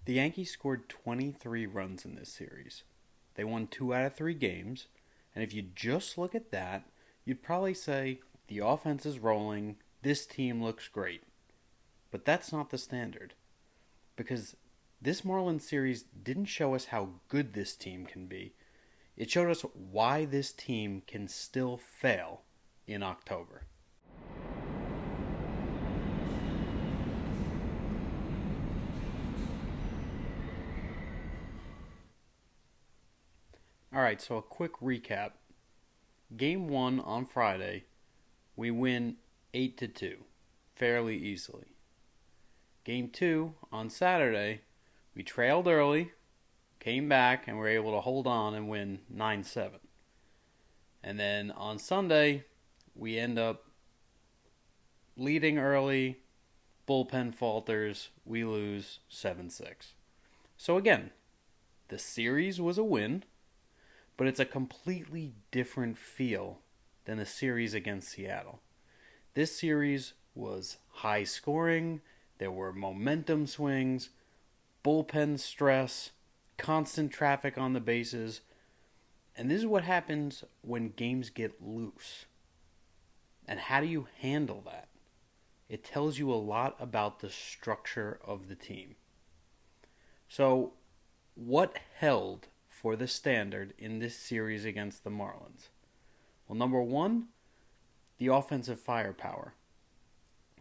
The Yankees scored 23 runs in this series. They won 2 out of 3 games, and if you just look at that, you'd probably say the offense is rolling, this team looks great. But that's not the standard, because this Marlins series didn't show us how good this team can be. It showed us why this team can still fail in October. Alright, so a quick recap. Game 1 on Friday, we win 8-2, fairly easily. Game 2 on Saturday, we trailed early, came back, and were able to hold on and win 9-7. And then on Sunday, we end up leading early, bullpen falters, we lose 7-6. So again, the series was a win, but it's a completely different feel than the series against Seattle. This series was high scoring, there were momentum swings, bullpen stress, constant traffic on the bases, and this is what happens when games get loose. And how do you handle that? It tells you a lot about the structure of the team. So, what held for the standard in this series against the Marlins? Well, number one, the offensive firepower.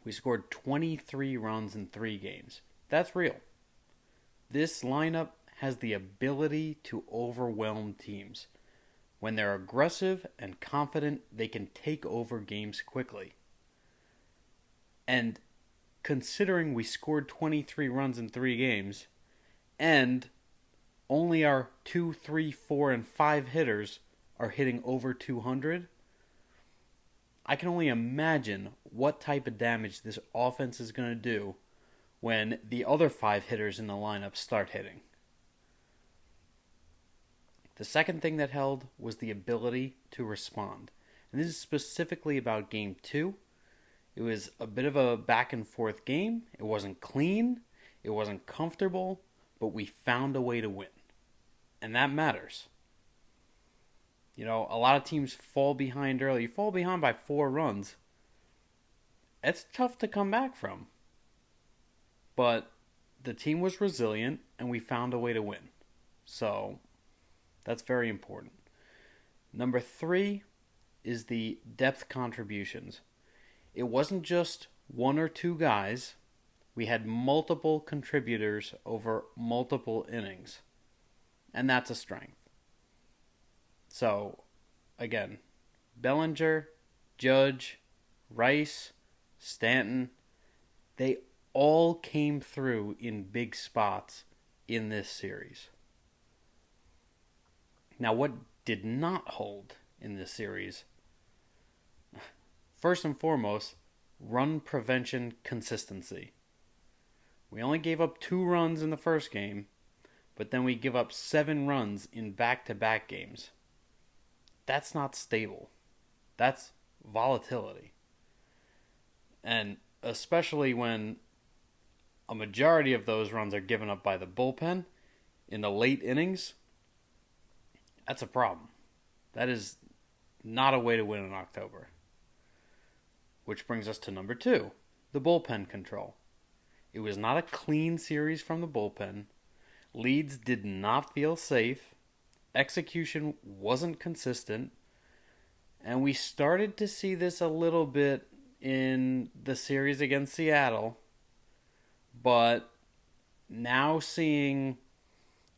We scored 23 runs in 3 games. That's real. This lineup has the ability to overwhelm teams. When they're aggressive and confident, they can take over games quickly. And considering we scored 23 runs in 3 games, and only our 2, 3, 4, and 5 hitters are hitting over 200, I can only imagine what type of damage this offense is going to do when the other 5 hitters in the lineup start hitting. The second thing that held was the ability to respond. And this is specifically about Game 2. It was a bit of a back and forth game. It wasn't clean. It wasn't comfortable. But we found a way to win. And that matters. You know, a lot of teams fall behind early. You fall behind by 4 runs. It's tough to come back from. But the team was resilient, and we found a way to win. So, that's very important. Number 3 is the depth contributions. It wasn't just 1 or 2 guys. We had multiple contributors over multiple innings. And that's a strength. So, again, Bellinger, Judge, Rice, Stanton, they all came through in big spots in this series. Now, what did not hold in this series? First and foremost, run prevention consistency. We only gave up 2 runs in the first game, but then we give up 7 runs in back-to-back games. That's not stable. That's volatility. And especially when a majority of those runs are given up by the bullpen in the late innings, that's a problem. That is not a way to win in October. Which brings us to number 2, the bullpen control. It was not a clean series from the bullpen. Leads did not feel safe. Execution wasn't consistent. And we started to see this a little bit in the series against Seattle. But now seeing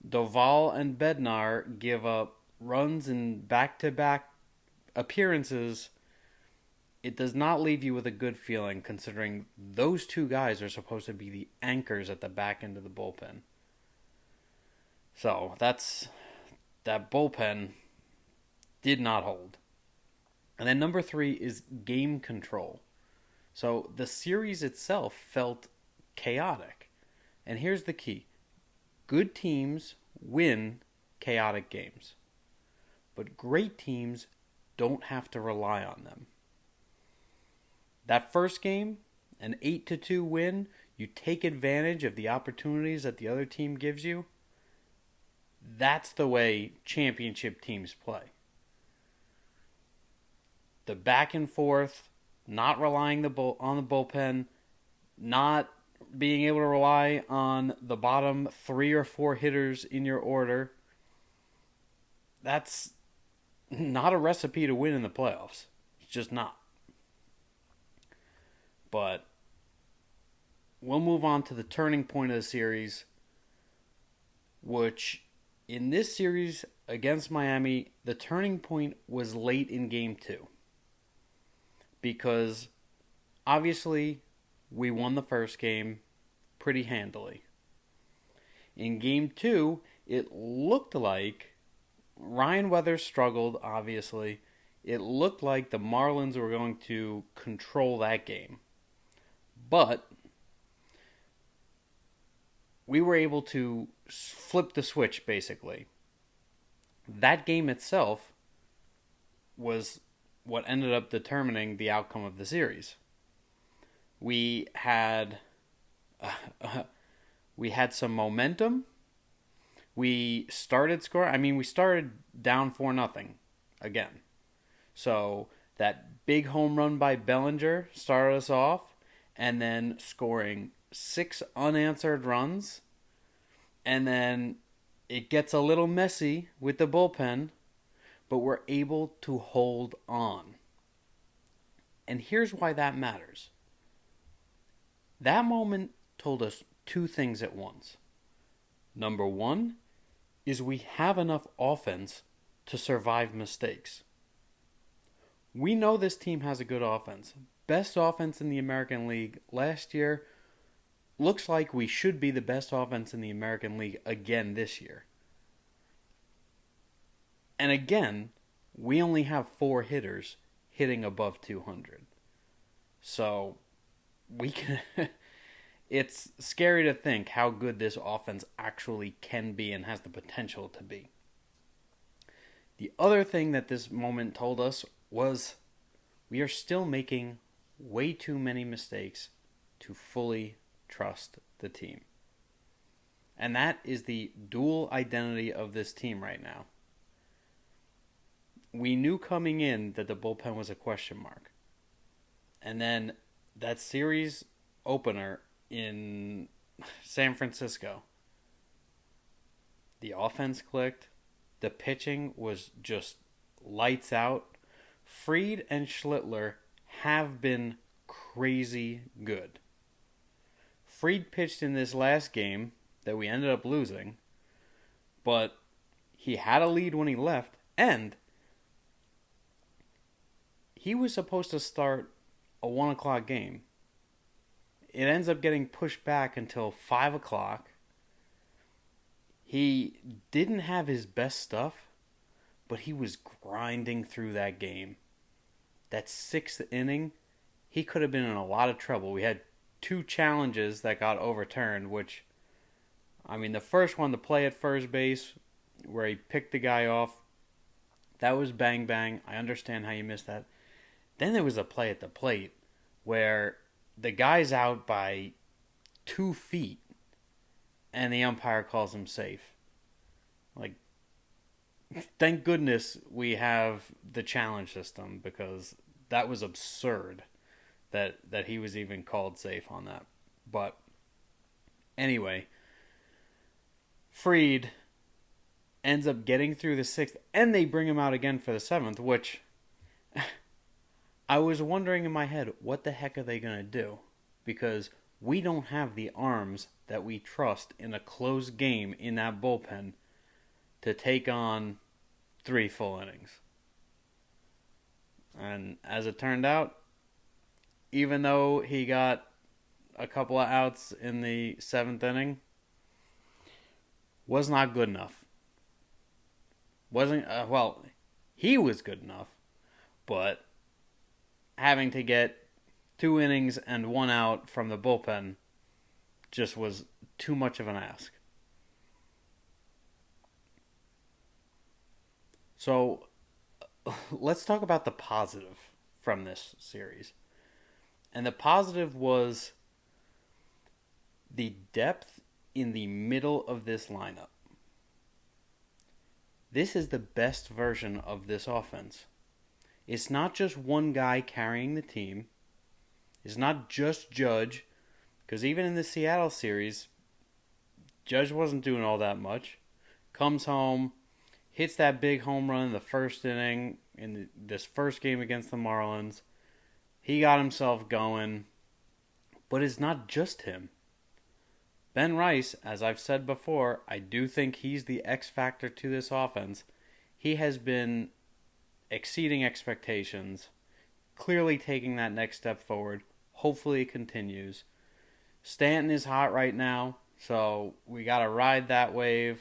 Doval and Bednar give up runs in back-to-back appearances, it does not leave you with a good feeling, considering those 2 guys are supposed to be the anchors at the back end of the bullpen. So that bullpen did not hold. And then number 3 is game control. So the series itself felt chaotic. And here's the key. Good teams win chaotic games. But great teams don't have to rely on them. That first game, an 8-2 win, you take advantage of the opportunities that the other team gives you. That's the way championship teams play. The back and forth, not relying on the bullpen, not being able to rely on the bottom 3 or 4 hitters in your order. That's not a recipe to win in the playoffs. It's just not. But we'll move on to the turning point of the series, which in this series against Miami, the turning point was late in Game 2. Because obviously we won the first game pretty handily. In Game 2, it looked like Ryan Weathers struggled, obviously. It looked like the Marlins were going to control that game. But we were able to flip the switch, basically. That game itself was what ended up determining the outcome of the series. We had some momentum. We started scoring. We started down 4-0 again. So that big home run by Bellinger started us off, and then scoring 6 unanswered runs, and then it gets a little messy with the bullpen, but we're able to hold on. And here's why that matters. That moment told us 2 things at once. Number 1 is we have enough offense to survive mistakes. We know this team has a good offense. Best offense in the American League last year. Looks like we should be the best offense in the American League again this year. And again, we only have 4 hitters hitting above 200. So we can it's scary to think how good this offense actually can be and has the potential to be. The other thing that this moment told us was we are still making way too many mistakes to fully trust the team. And that is the dual identity of this team right now. We knew coming in that the bullpen was a question mark. And then that series opener in San Francisco, the offense clicked. The pitching was just lights out. Fried and Schlittler have been crazy good. Fried pitched in this last game that we ended up losing, but he had a lead when he left, and he was supposed to start a 1 o'clock game. It ends up getting pushed back until 5 o'clock. He didn't have his best stuff, but he was grinding through that game. That 6th inning, he could have been in a lot of trouble. We had 2 challenges that got overturned, which, the first one, the play at first base, where he picked the guy off, that was bang bang. I understand how you missed that. Then there was a play at the plate where the guy's out by 2 feet and the umpire calls him safe. Thank goodness we have the challenge system, because that was absurd that he was even called safe on that. But anyway, Fried ends up getting through the 6th, and they bring him out again for the 7th, which I was wondering in my head, what the heck are they going to do? Because we don't have the arms that we trust in a close game in that bullpen to take on 3 full innings. And as it turned out, even though he got a couple of outs in the 7th inning, was not good enough. He was good enough, but having to get 2 innings and 1 out from the bullpen just was too much of an ask. So let's talk about the positive from this series. And the positive was The depth in the middle of this lineup. This is the best version of this offense. It's not just one guy carrying the team. It's not just Judge, because even in the Seattle series, Judge wasn't doing all that much. Comes home, hits that big home run in the first inning in this first game against the Marlins. He got himself going, but it's not just him. Ben Rice, as I've said before, I do think he's the X factor to this offense. He has been exceeding expectations, clearly taking that next step forward. Hopefully it continues. Stanton is hot right now, so we got to ride that wave.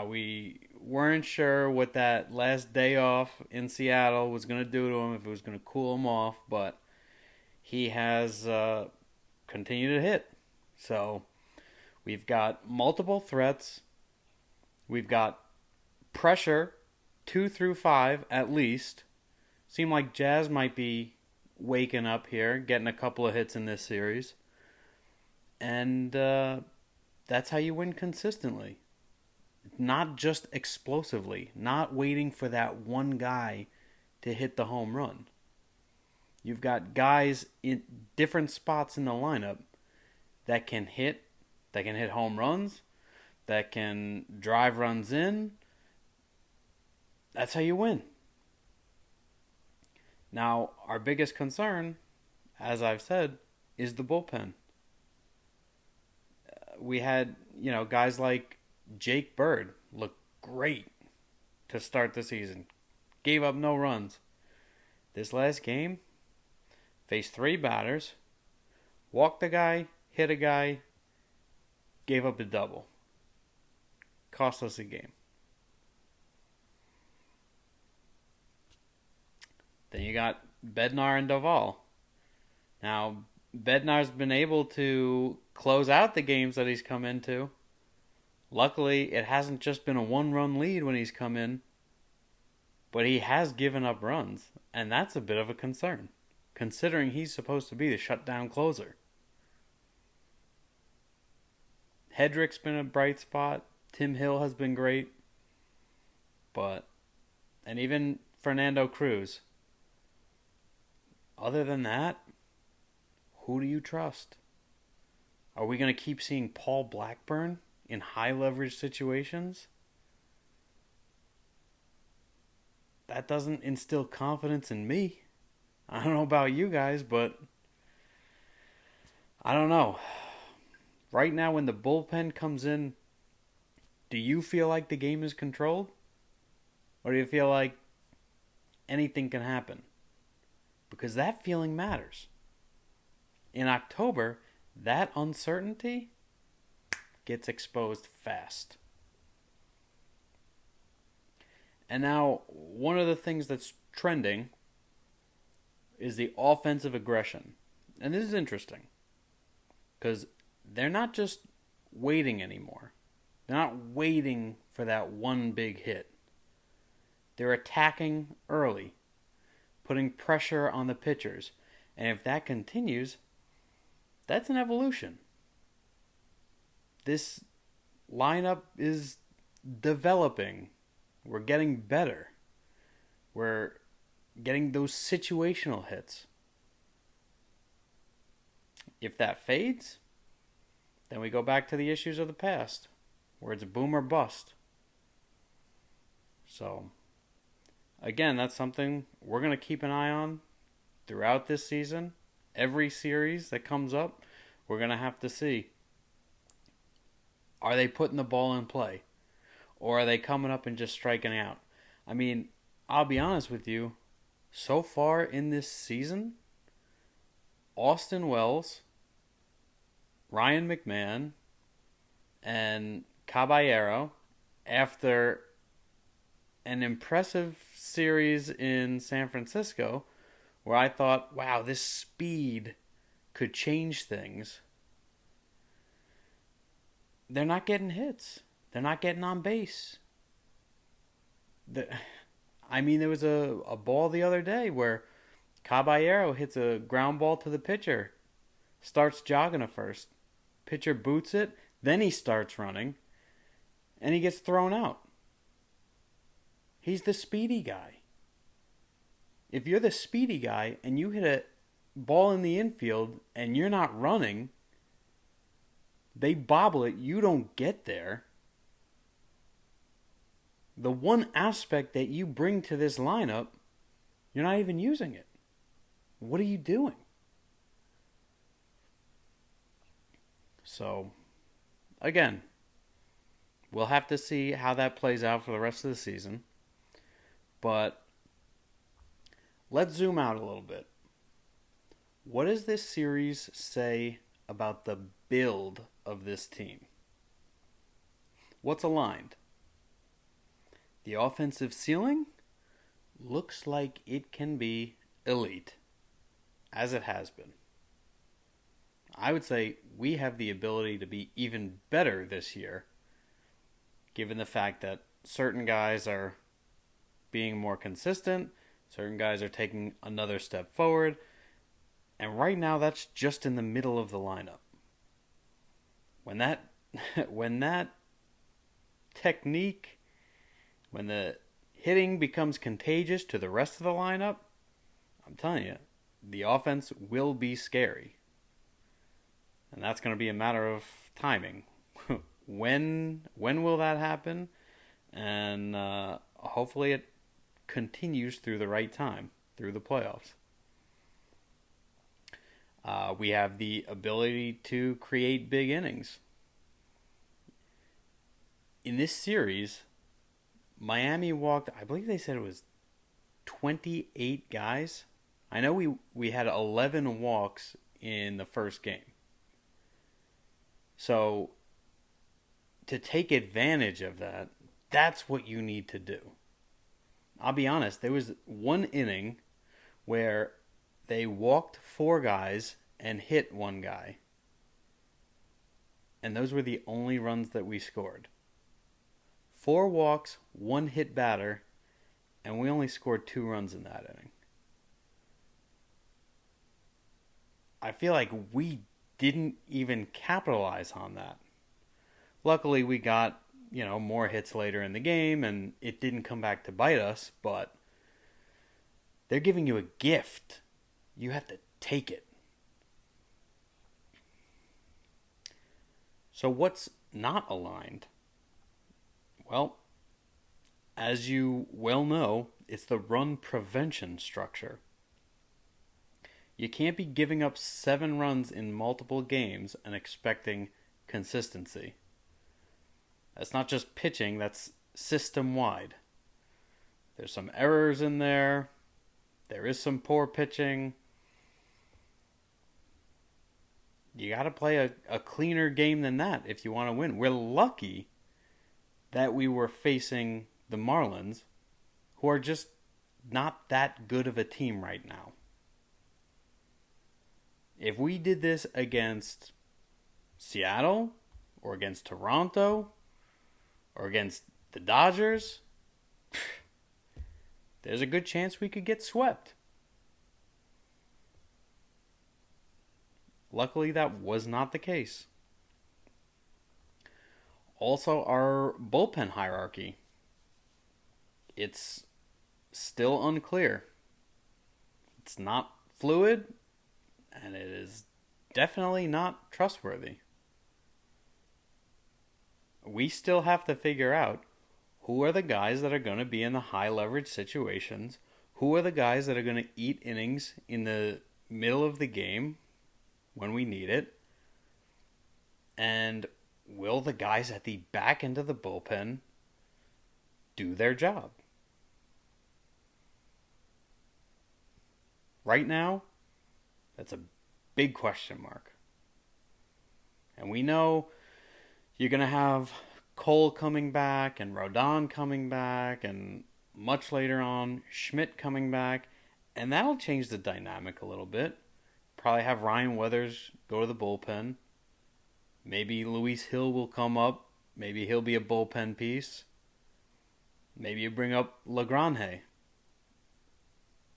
We weren't sure what that last day off in Seattle was going to do to him, if it was going to cool him off, but he has continued to hit. So we've got multiple threats. We've got pressure 2 through 5 at least. Seem like Jazz might be waking up here, getting a couple of hits in this series. And that's how you win consistently. Not just explosively. Not waiting for that one guy to hit the home run. You've got guys in different spots in the lineup that can hit home runs, that can drive runs in. That's how you win. Now, our biggest concern, as I've said, is the bullpen. We had, guys like Jake Bird look great to start the season. Gave up no runs. This last game, faced 3 batters, walked a guy, hit a guy, gave up a double. Cost us a game. Then you got Bednar and Doval. Now, Bednar's been able to close out the games that he's come into. Luckily, it hasn't just been a 1-run lead when he's come in, but he has given up runs, and that's a bit of a concern, considering he's supposed to be the shutdown closer. Hedrick's been a bright spot. Tim Hill has been great. And even Fernando Cruz. Other than that, who do you trust? Are we going to keep seeing Paul Blackburn in high leverage situations? That doesn't instill confidence in me. I don't know about you guys, but I don't know. Right now, when the bullpen comes in, do you feel like the game is controlled? Or do you feel like anything can happen? Because that feeling matters. In October, that uncertainty gets exposed fast. And now, one of the things that's trending is the offensive aggression. And this is interesting. Because they're not just waiting anymore. They're not waiting for that one big hit. They're attacking early, putting pressure on the pitchers. And if that continues, that's an evolution. This lineup is developing. We're getting better. We're getting those situational hits. If that fades, then we go back to the issues of the past, where it's boom or bust. So, again, that's something we're going to keep an eye on throughout this season. Every series that comes up, we're going to have to see, are they putting the ball in play? Or are they coming up and just striking out? I mean, I'll be honest with you, so far in this season, Austin Wells, Ryan McMahon, and Caballero, after an impressive series in San Francisco, where I thought, wow, this speed could change things, they're not getting hits. They're not getting on base. There was a ball the other day where Caballero hits a ground ball to the pitcher, starts jogging at first. Pitcher boots it, then he starts running, and he gets thrown out. He's the speedy guy. If you're the speedy guy and you hit a ball in the infield and you're not running, they bobble it, you don't get there. The one aspect that you bring to this lineup, you're not even using it. What are you doing? So, again, we'll have to see how that plays out for the rest of the season. But let's zoom out a little bit. What does this series say about the build of this team? What's aligned? The offensive ceiling looks like it can be elite, as it has been. I would say we have the ability to be even better this year, given the fact that certain guys are being more consistent, certain guys are taking another step forward, and right now that's just in the middle of the lineup. When that technique, when the hitting becomes contagious to the rest of the lineup, I'm telling you, the offense will be scary. And that's going to be a matter of timing. When will that happen? And hopefully it continues through the right time, through the playoffs. We have the ability to create big innings. In this series, Miami walked, I believe they said it was 28 guys. I know we had 11 walks in the first game. So, to take advantage of that, that's what you need to do. I'll be honest, there was one inning where they walked 4 guys and hit 1 guy. And those were the only runs that we scored. 4 walks, 1 hit batter, and we only scored 2 runs in that inning. I feel like we didn't even capitalize on that. Luckily, we got, more hits later in the game, and it didn't come back to bite us, but they're giving you a gift. You have to take it. So what's not aligned? Well, as you well know, it's the run prevention structure. You can't be giving up 7 runs in multiple games and expecting consistency. That's not just pitching, that's system-wide. There's some errors in there. There is some poor pitching. You got to play a cleaner game than that if you want to win. We're lucky that we were facing the Marlins, who are just not that good of a team right now. If we did this against Seattle, or against Toronto, or against the Dodgers, there's a good chance we could get swept. Luckily, that was not the case. Also, our bullpen hierarchy. It's still unclear. It's not fluid, and it is definitely not trustworthy. We still have to figure out who are the guys that are going to be in the high leverage situations, who are the guys that are going to eat innings in the middle of the game when we need it, and will the guys at the back end of the bullpen do their job? Right now, that's a big question mark. And we know you're going to have Cole coming back and Rodon coming back and much later on Schmidt coming back. And that'll change the dynamic a little bit. Probably have Ryan Weathers go to the bullpen. Maybe Luis Hill will come up. Maybe he'll be a bullpen piece. Maybe you bring up LaGrange.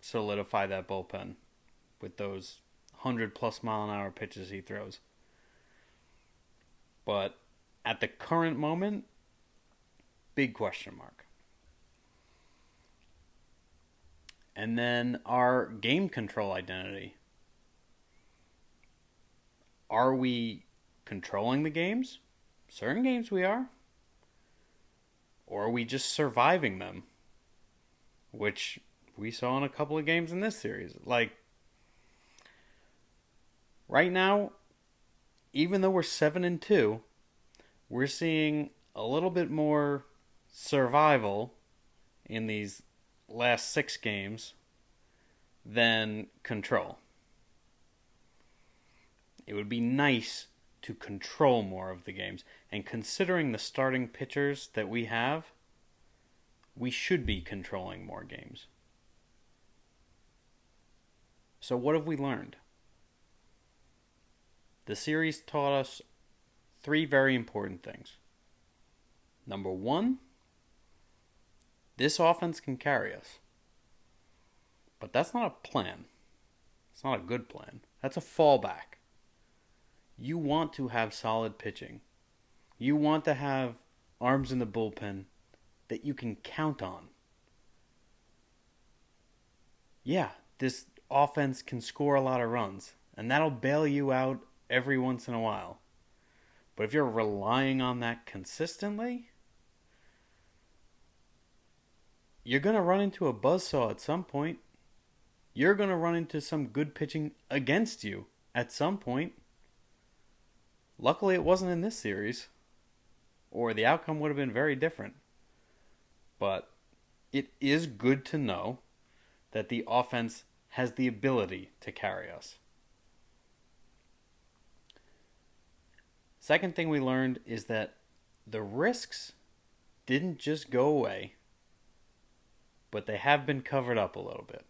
Solidify that bullpen with those 100+ mile an hour pitches he throws. But at the current moment, big question mark. And then our game control identity. Are we controlling the games? Certain games we are. Or are we just surviving them? Which we saw in a couple of games in this series. Like, right now, even though we're 7-2, we're seeing a little bit more survival in these last 6 games than control. It would be nice to control more of the games. And considering the starting pitchers that we have, we should be controlling more games. So what have we learned? The series taught us 3 very important things. Number 1, this offense can carry us. But that's not a plan. It's not a good plan. That's a fallback. You want to have solid pitching. You want to have arms in the bullpen that you can count on. Yeah, this offense can score a lot of runs, and that'll bail you out every once in a while. But if you're relying on that consistently, you're going to run into a buzzsaw at some point. You're going to run into some good pitching against you at some point. Luckily, it wasn't in this series, or the outcome would have been very different. But it is good to know that the offense has the ability to carry us. Second thing we learned is that the risks didn't just go away, but they have been covered up a little bit.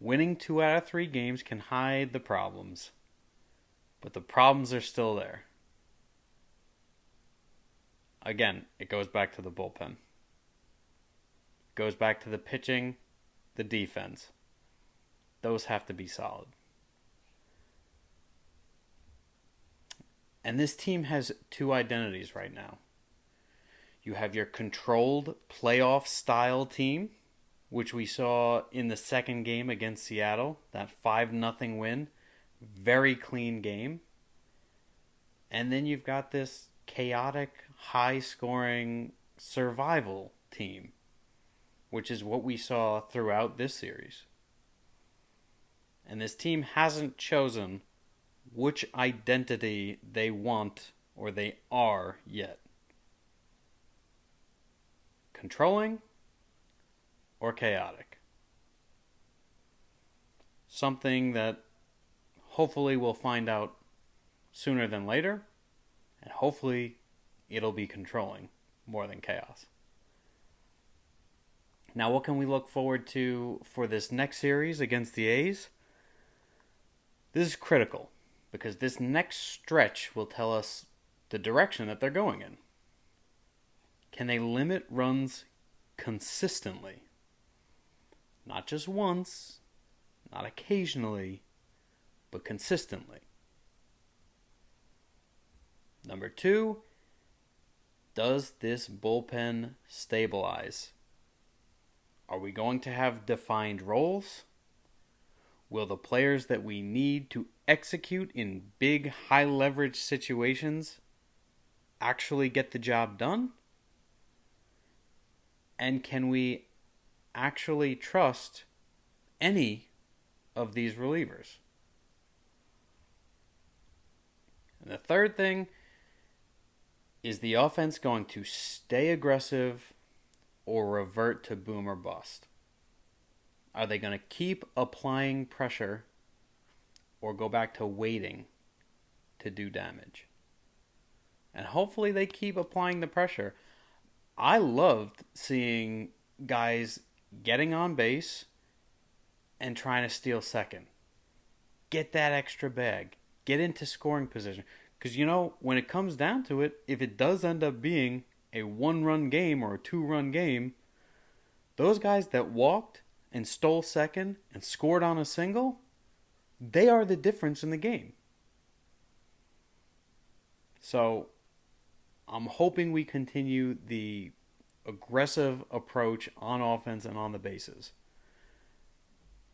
Winning 2 out of 3 games can hide the problems, but the problems are still there. Again, it goes back to the bullpen. It goes back to the pitching, the defense. Those have to be solid. And this team has 2 identities right now. You have your controlled playoff style team, which we saw in the second game against Seattle, that 5-0 win. Very clean game. And then you've got this chaotic, high-scoring survival team, which is what we saw throughout this series. And this team hasn't chosen which identity they want or they are yet. Controlling or chaotic. Something that hopefully we'll find out sooner than later, and hopefully it'll be controlling more than chaos. Now, what can we look forward to for this next series against the A's? This is critical, because this next stretch will tell us the direction that they're going in. Can they limit runs consistently? Not just once, not occasionally, but consistently. Number 2, does this bullpen stabilize? Are we going to have defined roles? Will the players that we need to execute in big, high-leverage situations actually get the job done? And can we actually trust any of these relievers? And the third thing is the offense going to stay aggressive or revert to boom or bust? Are they going to keep applying pressure or go back to waiting to do damage? And hopefully they keep applying the pressure. I loved seeing guys getting on base and trying to steal second. Get that extra bag. Get into scoring position. Because, when it comes down to it, if it does end up being a 1-run game or a 2-run game, those guys that walked and stole second and scored on a single, they are the difference in the game. So I'm hoping we continue the aggressive approach on offense and on the bases.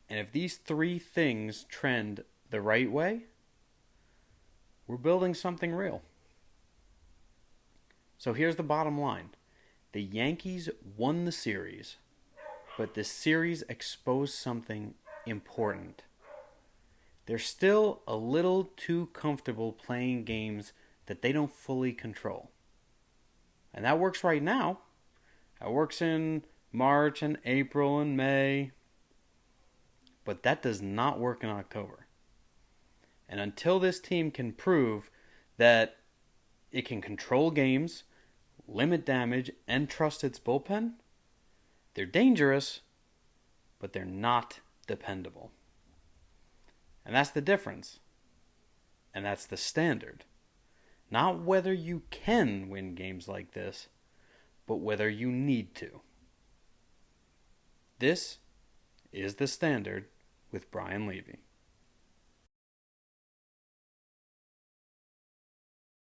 And if these three things trend the right way, we're building something real. So here's the bottom line. The Yankees won the series, but the series exposed something important. They're still a little too comfortable playing games that they don't fully control. And that works right now. That works in March and April and May. But that does not work in October. And until this team can prove that it can control games, limit damage, and trust its bullpen, they're dangerous, but they're not dependable. And that's the difference. And that's the standard. Not whether you can win games like this, but whether you need to. This is The Standard with Brian Leavy.